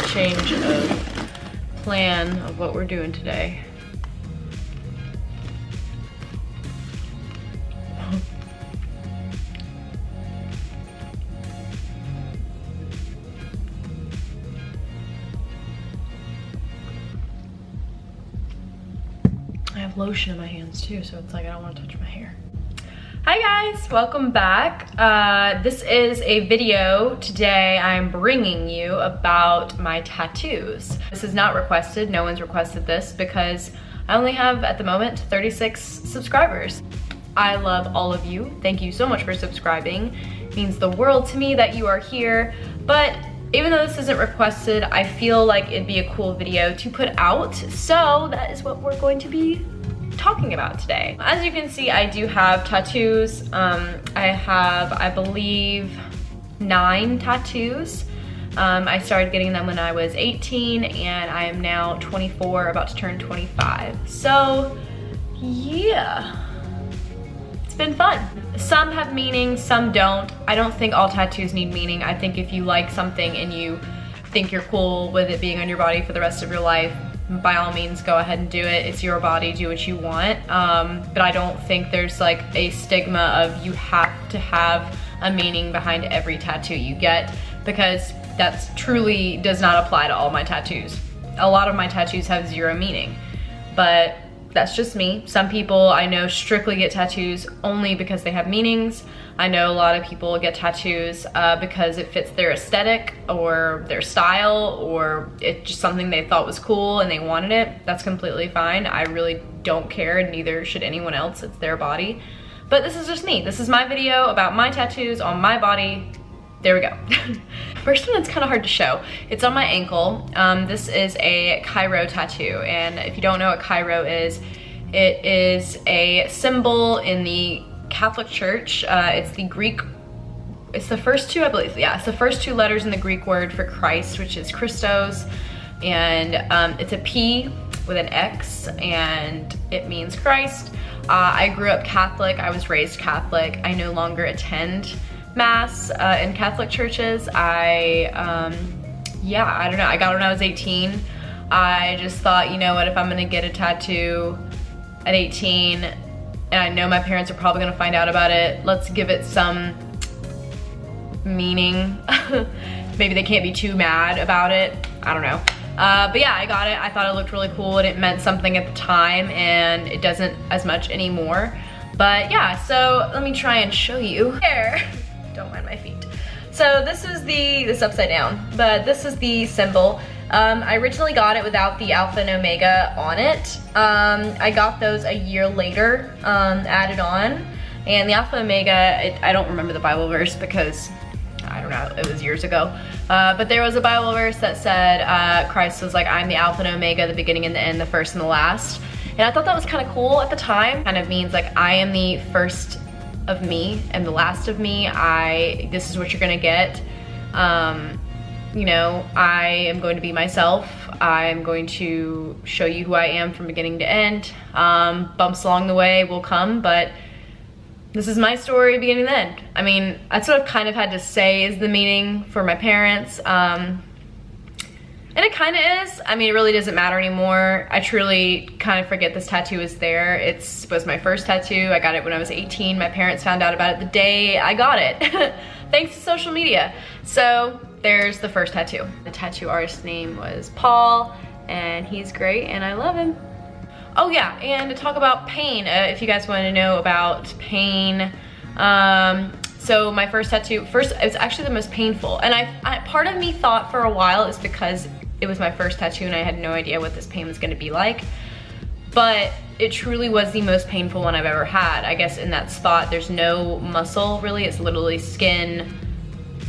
change of plan of what we're doing today. I have lotion in my hands too, so it's like I don't want to touch my hair. Hi guys, welcome back. This is a video. Today I'm bringing you about my tattoos. This is not requested, no one's requested this because I only have at the moment 36 subscribers. I love all of you. Thank you so much for subscribing. It means the world to me that you are here. But even though this isn't requested, I feel like it'd be a cool video to put out. So that is what we're going to be talking about today. As you can see, I do have tattoos. I have, I believe, 9 tattoos. I started getting them when I was 18 and I am now 24, about to turn 25. So yeah, it's been fun. Some have meaning, some don't. I don't think all tattoos need meaning. I think if you like something and you think you're cool with it being on your body for the rest of your life, by all means go ahead and do it. It's your body, do what you want. But I don't think there's like a stigma of you have to have a meaning behind every tattoo you get, because that truly does not apply to all my tattoos. A lot of my tattoos have 0 meaning, but that's just me. Some people I know strictly get tattoos only because they have meanings. I know a lot of people get tattoos because it fits their aesthetic or their style, or it's just something they thought was cool and they wanted it. That's completely fine. I really don't care, and neither should anyone else. It's their body. But this is just me. This is my video about my tattoos on my body. There we go. First one, it's kind of hard to show. It's on my ankle. This is a Cairo tattoo, and if you don't know what Cairo is, it is a symbol in the Catholic Church. It's the Greek, it's the first 2, I believe. Yeah, it's the first 2 letters in the Greek word for Christ, which is Christos, and it's a P with an X, and it means Christ. I grew up Catholic. I was raised Catholic. I no longer attend Mass in Catholic churches. Yeah, I don't know. I got it when I was 18. I just thought, you know what, if I'm gonna get a tattoo at 18, and I know my parents are probably gonna find out about it, let's give it some meaning. Maybe they can't be too mad about it. I don't know. But yeah, I got it. I thought it looked really cool and it meant something at the time, and it doesn't as much anymore. But yeah, so let me try and show you. Here. Don't mind my feet. So this is this upside down, but this is the symbol. I originally got it without the Alpha and Omega on it. I got those a year later, added on. And the Alpha and Omega, I don't remember the Bible verse because, I don't know, it was years ago. But there was a Bible verse that said, Christ was like, I'm the Alpha and Omega, the beginning and the end, the first and the last. And I thought that was kind of cool at the time. Kind of means like, I am the first of me and the last of me. This is what you're gonna get. You know, I am going to be myself. I'm going to show you who I am from beginning to end. Bumps along the way will come, but this is my story beginning to end. I mean, that's what I've kind of had to say is the meaning for my parents. And it kind of is. I mean, it really doesn't matter anymore. I truly kind of forget this tattoo is there. It was my first tattoo. I got it when I was 18. My parents found out about it the day I got it, thanks to social media. So there's the first tattoo. The tattoo artist's name was Paul, and he's great, and I love him. Oh yeah, and to talk about pain, if you guys want to know about pain, so my first tattoo, it was actually the most painful, and part of me thought for a while it's because it was my first tattoo and I had no idea what this pain was going to be like, but it truly was the most painful one I've ever had. I guess in that spot there's no muscle really, it's literally skin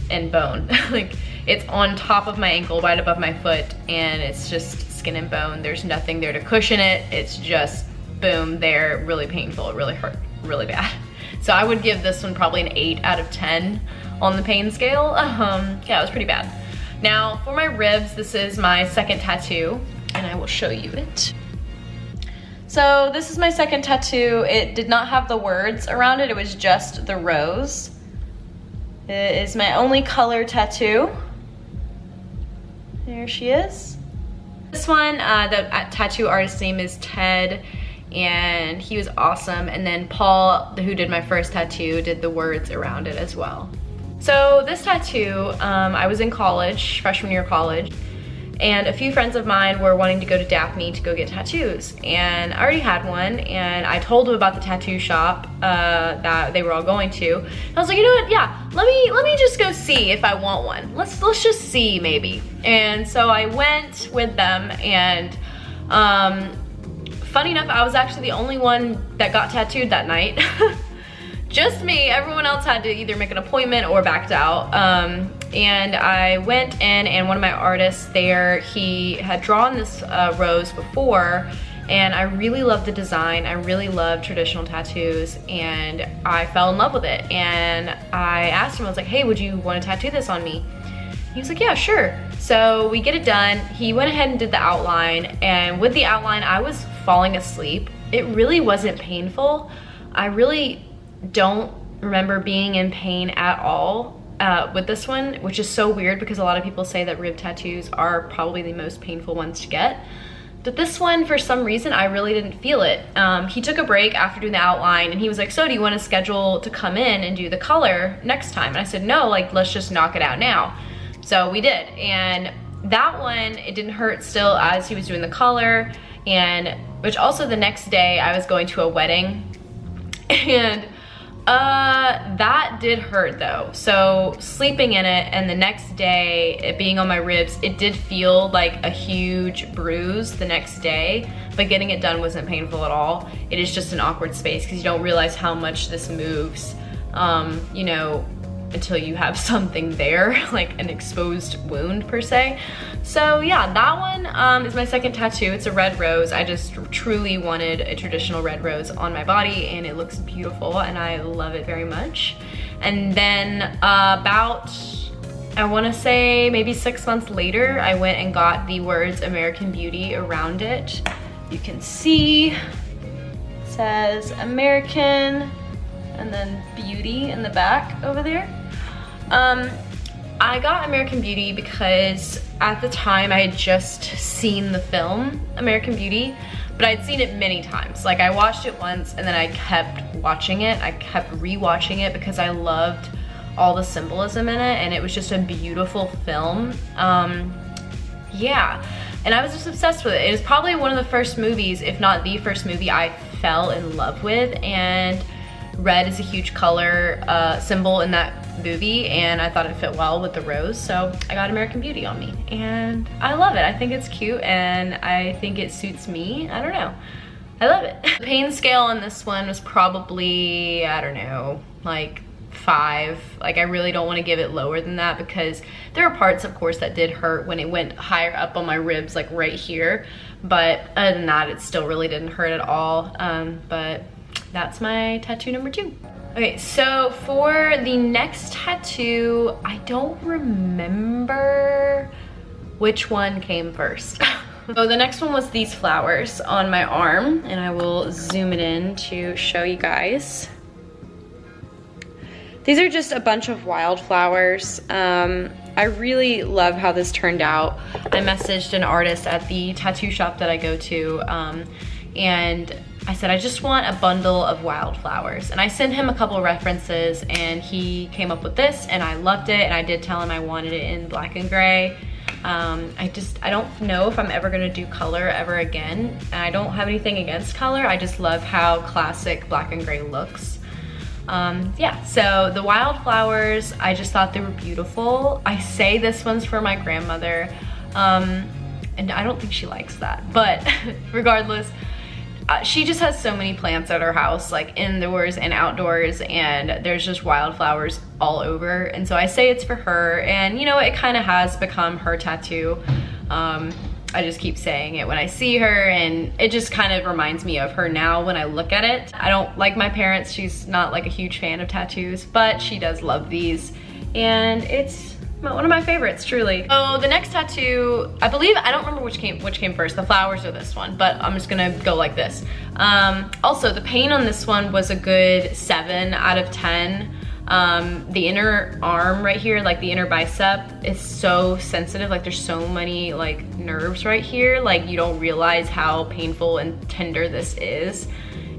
and bone. Like, it's on top of my ankle right above my foot, and it's just skin and bone. There's nothing there to cushion it. It's just boom there, really painful. It really hurt really bad. So I would give this one probably an 8 out of 10 on the pain scale. Yeah, it was pretty bad. Now for my ribs, this is my second tattoo, and I will show you it. So this is my second tattoo. It did not have the words around it. It was just the rose. It is my only color tattoo. There Here she is. This one, the tattoo artist's name is Ted, and he was awesome. And then Paul, who did my first tattoo, did the words around it as well. So this tattoo, I was in college, freshman year of college, and a few friends of mine were wanting to go to Daphne to go get tattoos. And I already had one, and I told them about the tattoo shop that they were all going to. And I was like, you know what, yeah, let me just go see if I want one. Let's just see maybe. And so I went with them, and funny enough, I was actually the only one that got tattooed that night. Just me. Everyone else had to either make an appointment or backed out. And I went in, and one of my artists there, he had drawn this rose before, and I really loved the design. I really love traditional tattoos, and I fell in love with it. And I asked him, I was like, hey, would you want to tattoo this on me? He was like, yeah, sure. So we get it done. He went ahead and did the outline, and with the outline, I was falling asleep. It really wasn't painful. I really don't remember being in pain at all with this one, which is so weird because a lot of people say that rib tattoos are probably the most painful ones to get. But this one, for some reason, I really didn't feel it. He took a break after doing the outline, and he was like, so do you want to schedule to come in and do the color next time? And I said, no, like, let's just knock it out now. So we did, and that one, it didn't hurt still as he was doing the color, and which also the next day I was going to a wedding, and that did hurt though. So sleeping in it, and the next day it being on my ribs, it did feel like a huge bruise the next day, but getting it done wasn't painful at all. It is just an awkward space because you don't realize how much this moves, you know, until you have something there, like an exposed wound per se. So yeah, that one is my second tattoo. It's a red rose. I just truly wanted a traditional red rose on my body, and it looks beautiful, and I love it very much. And then about, I wanna say maybe 6 months later, I went and got the words American Beauty around it. You can see, it says American, and then beauty in the back over there. I got American Beauty because at the time I had just seen the film American Beauty, but I'd seen it many times. Like, I watched it once and then I kept watching it. I kept rewatching it because I loved all the symbolism in it, and it was just a beautiful film. Yeah, and I was just obsessed with it. It was probably one of the first movies, if not the first movie, I fell in love with, and red is a huge color symbol in that movie, and I thought it fit well with the rose, so I got American Beauty on me, and I love it. I think it's cute, and I think it suits me. I don't know. I love it. The pain scale on this one was probably, I don't know, like 5. Like, I really don't want to give it lower than that because there are parts, of course, that did hurt when it went higher up on my ribs, like right here, but other than that, it still really didn't hurt at all. But that's my tattoo number 2. Okay, so for the next tattoo, I don't remember which one came first. So the next one was these flowers on my arm, and I will zoom it in to show you guys. These are just a bunch of wildflowers. I really love how this turned out. I messaged an artist at the tattoo shop that I go to, and I said, I just want a bundle of wildflowers. And I sent him a couple of references, and he came up with this, and I loved it, and I did tell him I wanted it in black and gray. I don't know if I'm ever gonna do color ever again. And I don't have anything against color, I just love how classic black and gray looks. Yeah, so the wildflowers, I just thought they were beautiful. I say this one's for my grandmother, and I don't think she likes that, but regardless, she just has so many plants at her house, like indoors and outdoors, and there's just wildflowers all over. And so I say it's for her, and you know, it kind of has become her tattoo. I just keep saying it when I see her, and it just kind of reminds me of her now when I look at it. I don't like my parents, she's not like a huge fan of tattoos, but she does love these, and it's one of my favorites, truly. So the next tattoo, I believe, I don't remember which came first, the flowers or this one, but I'm just gonna go like this. Also, the pain on this one was a good 7 out of 10. The inner arm right here, like the inner bicep, is so sensitive. Like there's so many like nerves right here. Like you don't realize how painful and tender this is.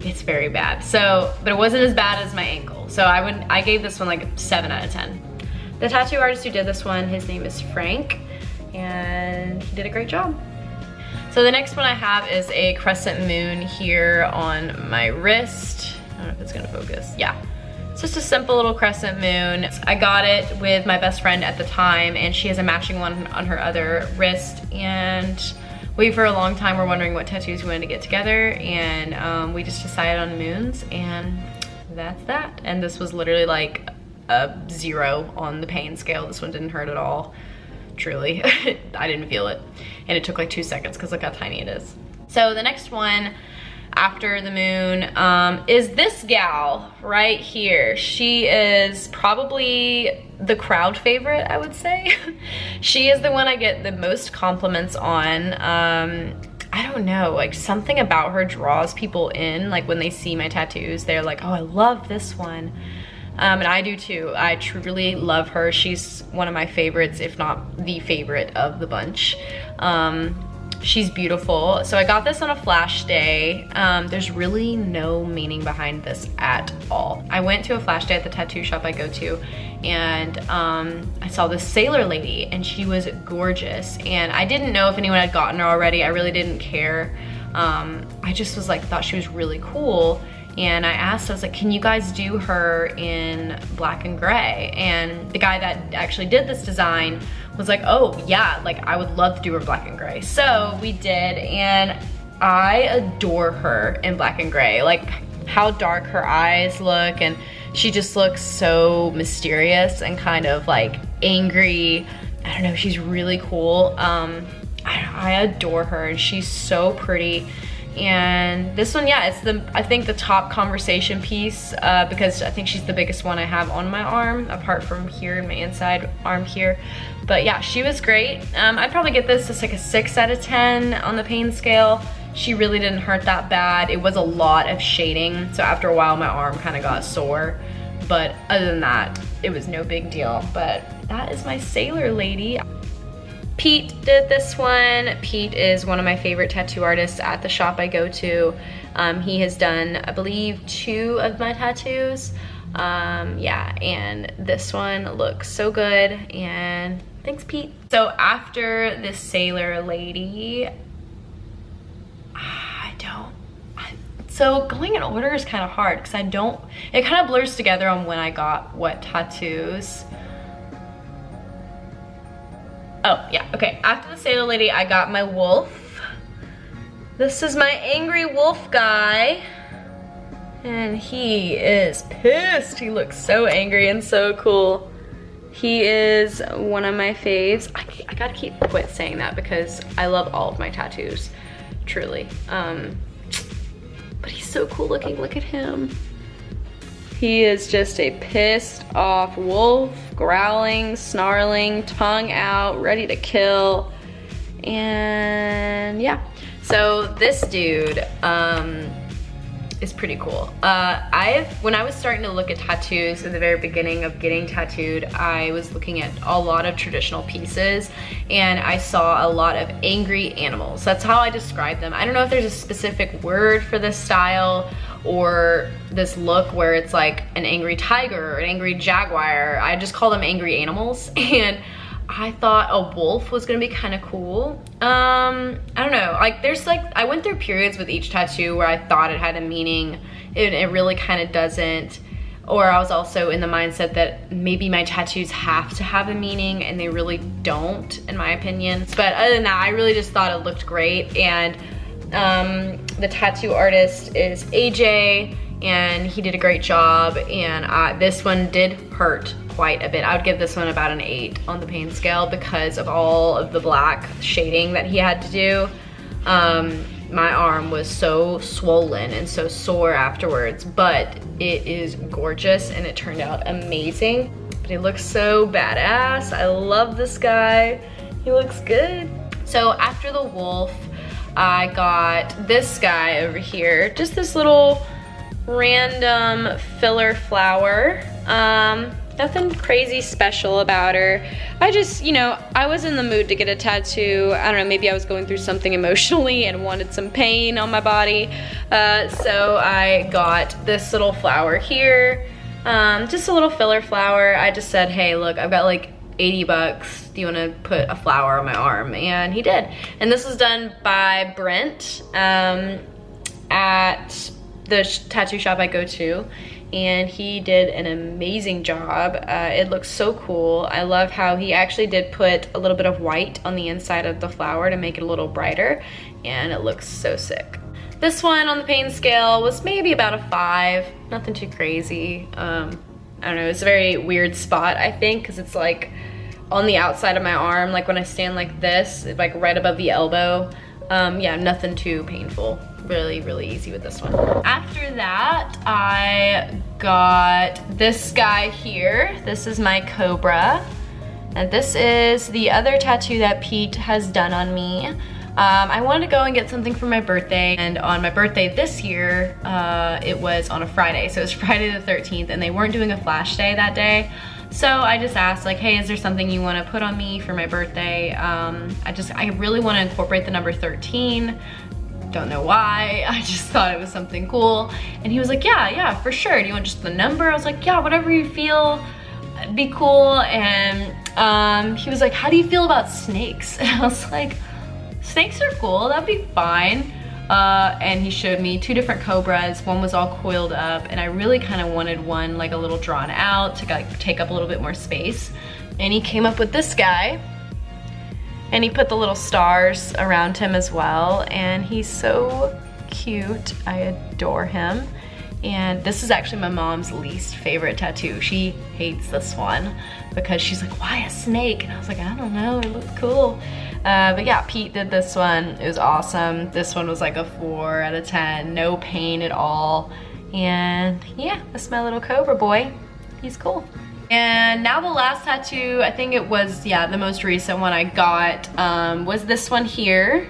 It's very bad. So, but it wasn't as bad as my ankle. So I gave this one like 7 out of 10. The tattoo artist who did this one, his name is Frank, and he did a great job. So the next one I have is a crescent moon here on my wrist. I don't know if it's gonna focus. Yeah. It's just a simple little crescent moon. I got it with my best friend at the time, and she has a matching one on her other wrist, and we for a long time were wondering what tattoos we wanted to get together, and we just decided on moons, and that's that. And this was literally like a 0 on the pain scale. This one didn't hurt at all, truly. I didn't feel it, and it took like 2 seconds because look how tiny it is. So the next one after the moon is this gal right here. She is probably the crowd favorite, I would say. She is the one I get the most compliments on. I don't know, like something about her draws people in. Like when they see my tattoos, they're like, oh, I love this one. And I do too. I truly love her. She's one of my favorites, if not the favorite of the bunch. She's beautiful. So I got this on a flash day. There's really no meaning behind this at all. I went to a flash day at the tattoo shop I go to, and I saw this sailor lady, and she was gorgeous. And I didn't know if anyone had gotten her already. I really didn't care. I just was like, thought she was really cool. And I asked, I was like, can you guys do her in black and gray? And the guy that actually did this design was like, oh yeah, like I would love to do her black and gray. So we did, and I adore her in black and gray. Like how dark her eyes look, and she just looks so mysterious and kind of like angry. I don't know, she's really cool. I adore her, and she's so pretty. And this one, yeah, it's I think the top conversation piece, because I think she's the biggest one I have on my arm, apart from here in my inside arm here. But yeah, she was great. I'd probably get this just like a 6 out of 10 on the pain scale. She really didn't hurt that bad. It was a lot of shading, so after a while my arm kind of got sore. But other than that, it was no big deal. But that is my sailor lady. Pete did this one. Pete is one of my favorite tattoo artists at the shop I go to. He has done, I believe, 2 of my tattoos. Yeah, and this one looks so good, and thanks, Pete. So after this sailor lady, so going in order is kind of hard because it kind of blurs together on when I got what tattoos. Oh, yeah, okay. After the sailor lady, I got my wolf. This is my angry wolf guy. And he is pissed. He looks so angry and so cool. He is one of my faves. I gotta quit saying that because I love all of my tattoos, truly. But he's so cool looking, look at him. He is just a pissed off wolf, growling, snarling, tongue out, ready to kill. And yeah, so this dude is pretty cool. When I was starting to look at tattoos in the very beginning of getting tattooed, I was looking at a lot of traditional pieces, and I saw a lot of angry animals. That's how I describe them. I don't know if there's a specific word for this style or this look where it's like an angry tiger or an angry jaguar. I just call them angry animals. And I thought a wolf was gonna be kind of cool. I don't know, like I went through periods with each tattoo where I thought it had a meaning. It really kind of doesn't. Or I was also in the mindset that maybe my tattoos have to have a meaning, and they really don't, in my opinion. But other than that, I really just thought it looked great. And the tattoo artist is AJ, and he did a great job. And this one did hurt quite a bit. I would give this one about an 8 on the pain scale because of all of the black shading that he had to do. My arm was so swollen and so sore afterwards, but it is gorgeous and it turned out amazing. But he looks so badass. I love this guy. He looks good. So after the wolf, I got this guy over here, just this little random filler flower. Nothing crazy special about her. I just, you know, I was in the mood to get a tattoo. I don't know, maybe I was going through something emotionally and wanted some pain on my body. So I got this little flower here. Just a little filler flower. I just said, hey, look, I've got like 80 bucks. Do you want to put a flower on my arm? And he did. And this was done by BRENT at the tattoo shop I go to. And he did an amazing job. It looks so cool. I love how he actually did put a little bit of white on the inside of the flower to make it a little brighter, and it looks so sick. This one on the pain scale was maybe about a 5, nothing too crazy. I don't know, it's a very weird spot, I think, because it's like on the outside of my arm, like when I stand like this, like right above the elbow. Yeah, nothing too painful. Really, really easy with this one. After that, I got this guy here. This is my Cobra. And this is the other tattoo that Pete has done on me. I wanted to go and get something for my birthday, and on my birthday this year, it was on a Friday. So it was Friday the 13th, and they weren't doing a flash day that day. So I just asked, like, hey, is there something you want to put on me for my birthday? I really want to incorporate the number 13. Don't know why, I just thought it was something cool. And he was like, yeah, for sure. Do you want just the number? I was like, yeah, whatever you feel, it'd be cool. And he was like, how do you feel about snakes? And I was like, snakes are cool, that'd be fine. And he showed me 2 different Cobras. One was all coiled up, and I really kind of wanted one like a little drawn out to like take up a little bit more space. And he came up with this guy. And he put the little stars around him as well, and he's so cute. I adore him. And this is actually my mom's least favorite tattoo. She hates this one because she's like, why a snake? And I was like, I don't know, it looks cool. But yeah, Pete did this one. It was awesome. This one was like a 4 out of 10, no pain at all. And yeah, that's my little Cobra boy. He's cool. And now the last tattoo, I think it was, yeah, the most recent one I got was this one here.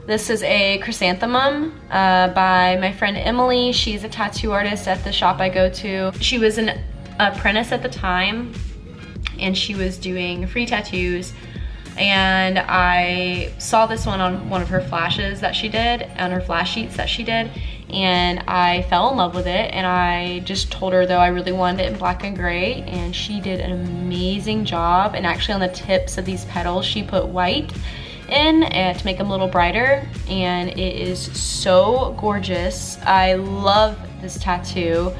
This is a chrysanthemum by my friend Emily. She's a tattoo artist at the shop I go to. She was an apprentice at the time, and she was doing free tattoos. And I saw this one on one of her flashes that she did, on her flash sheets that she did, and I fell in love with it. And I just told her though I really wanted it in black and gray, and she did an amazing job. And actually on the tips of these petals she put white in to make them a little brighter, and it is so gorgeous. I love this tattoo.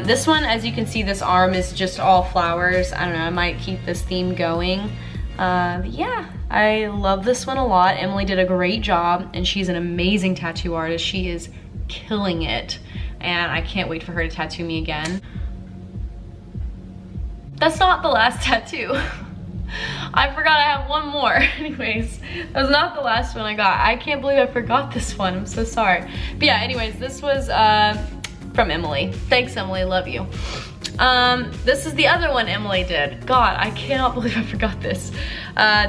This one, as you can see, this arm is just all flowers. I don't know, I might keep this theme going. Yeah, I love this one a lot. Emily did a great job, and she's an amazing tattoo artist. She is killing it, and I can't wait for her to tattoo me again. That's not the last tattoo. I forgot I have one more. Anyways, that was not the last one I got. I can't believe I forgot this one. I'm so sorry. But yeah, anyways, this was from Emily. Thanks, Emily, love you. This is the other one Emily did. God, I cannot believe I forgot this.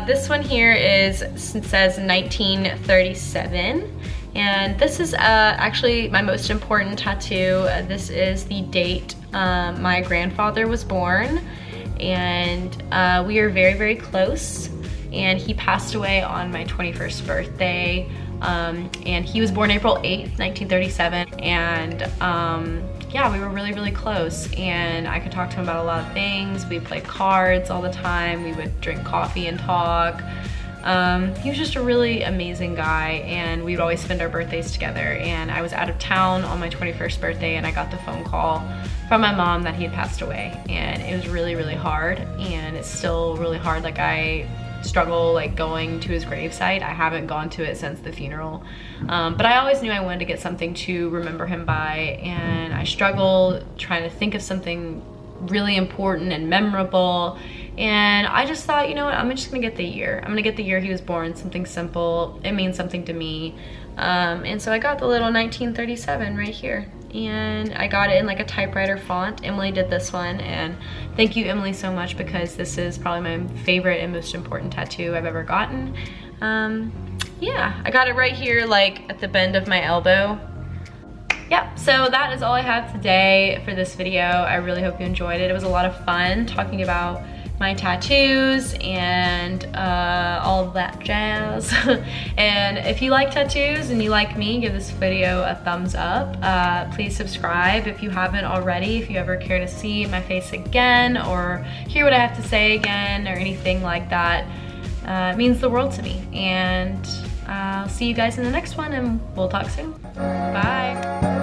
This one here says 1937. And this is actually my most important tattoo. This is the date my grandfather was born. And we are very, very close. And he passed away on my 21st birthday. And he was born April 8th, 1937. And yeah, we were really, really close, and I could talk to him about a lot of things. We played cards all the time. We would drink coffee and talk. He was just a really amazing guy, and we would always spend our birthdays together. And I was out of town on my 21st birthday, and I got the phone call from my mom that he had passed away, and it was really, really hard, and it's still really hard. Like, I struggle like going to his gravesite. I haven't gone to it since the funeral, but I always knew I wanted to get something to remember him by, and I struggle trying to think of something really important and memorable. And I just thought, you know what, I'm just gonna get the year. I'm gonna get the year he was born, something simple. It means something to me. And so I got the little 1937 right here. And I got it in like a typewriter font. Emily did this one, and thank you, Emily, so much, because this is probably my favorite and most important tattoo I've ever gotten. Yeah, I got it right here, like at the bend of my elbow. Yep, so that is all I have today for this video. I really hope you enjoyed it. It was a lot of fun talking about my tattoos and all of that jazz. And if you like tattoos and you like me, give this video a thumbs up. Please subscribe if you haven't already. If you ever care to see my face again or hear what I have to say again or anything like that, it means the world to me. And I'll see you guys in the next one, and we'll talk soon. Bye.